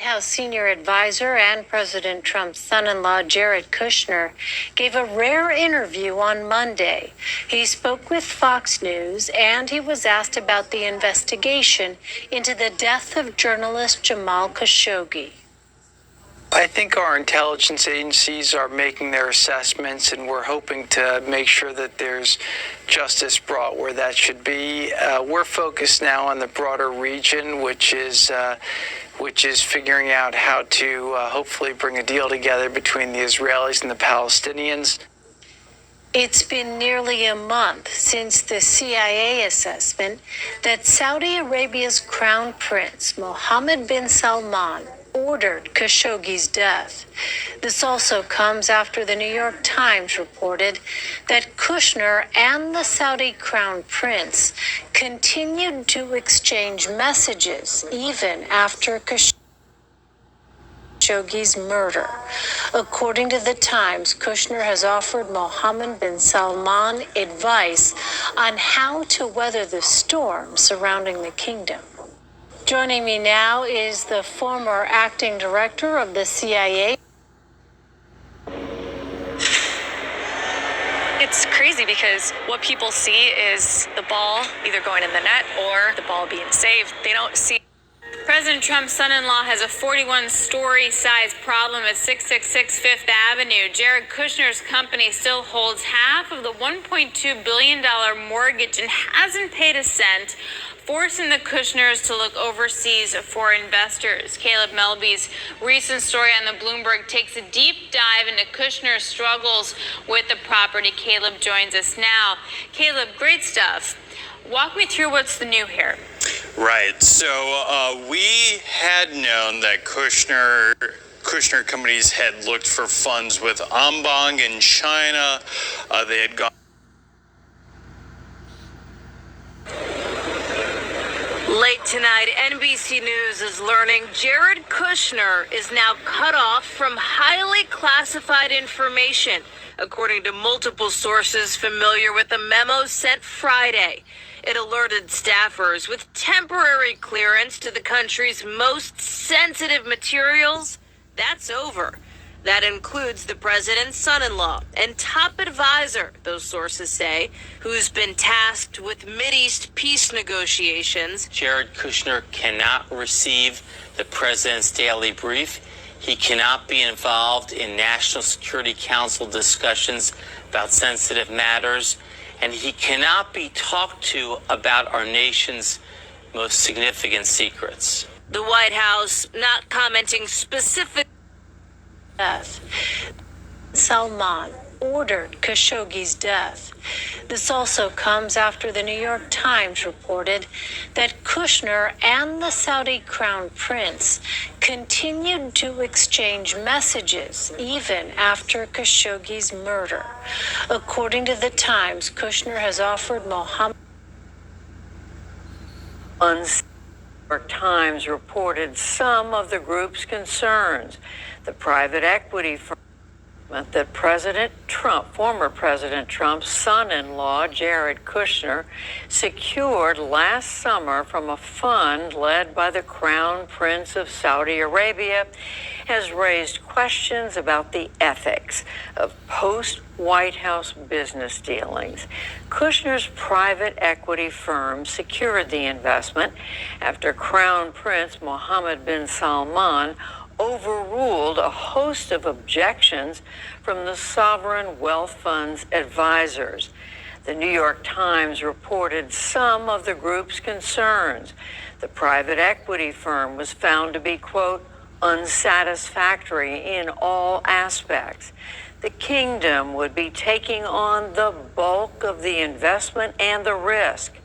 House senior advisor and President Trump's son-in-law, Jared Kushner, gave a rare interview on Monday. He spoke with Fox News, and he was asked about the investigation into the death of journalist Jamal Khashoggi. I think our intelligence agencies are making their assessments, and we're hoping to make sure that there's justice brought where that should be. We're focused now on the broader region, which is figuring out how to hopefully bring a deal together between the Israelis and the Palestinians. It's been nearly a month since the CIA assessment that Saudi Arabia's Crown Prince, Mohammed bin Salman, ordered Khashoggi's death. This also comes after the New York Times reported that Kushner and the Saudi Crown Prince continued to exchange messages even after Khashoggi's murder. According to the Times, Kushner has offered Mohammed bin Salman advice on how to weather the storm surrounding the kingdom. Joining me now is the former acting director of the CIA. It's crazy because what people see is the ball either going in the net or the ball being saved. They don't see. President Trump's son-in-law has a 41-story size problem at 666 Fifth Avenue. Jared Kushner's company still holds half of the $1.2 billion mortgage and hasn't paid a cent, forcing the Kushners to look overseas for investors. Caleb Melby's recent story on the Bloomberg takes a deep dive into Kushner's struggles with the property. Caleb joins us now. Caleb, great stuff. Walk me through what's the new here. Right. So we had known that Kushner companies had looked for funds with Ambang in China. They had gone. Late tonight, NBC News is learning Jared Kushner is now cut off from highly classified information, according to multiple sources familiar with the memo sent Friday. It alerted staffers with temporary clearance to the country's most sensitive materials. That's over. That includes the president's son-in-law and top advisor, those sources say, who's been tasked with Mideast peace negotiations. Jared Kushner cannot receive the president's daily brief. He cannot be involved in National Security Council discussions about sensitive matters, and he cannot be talked to about our nation's most significant secrets. The White House not commenting specifically. Salman ordered Khashoggi's death. This also comes after the New York Times reported that Kushner and the Saudi Crown Prince continued to exchange messages even after Khashoggi's murder. According to the Times, Kushner has offered Mohammed. New York Times reported some of the group's concerns. The private equity firm that former President Trump's son-in-law, Jared Kushner, secured last summer from a fund led by the Crown Prince of Saudi Arabia, has raised questions about the ethics of post-White House business dealings. Kushner's private equity firm secured the investment after Crown Prince Mohammed bin Salman overruled a host of objections from the sovereign wealth fund's advisors. The New York Times reported some of the group's concerns. The private equity firm was found to be, quote, unsatisfactory in all aspects. The kingdom would be taking on the bulk of the investment and the risk.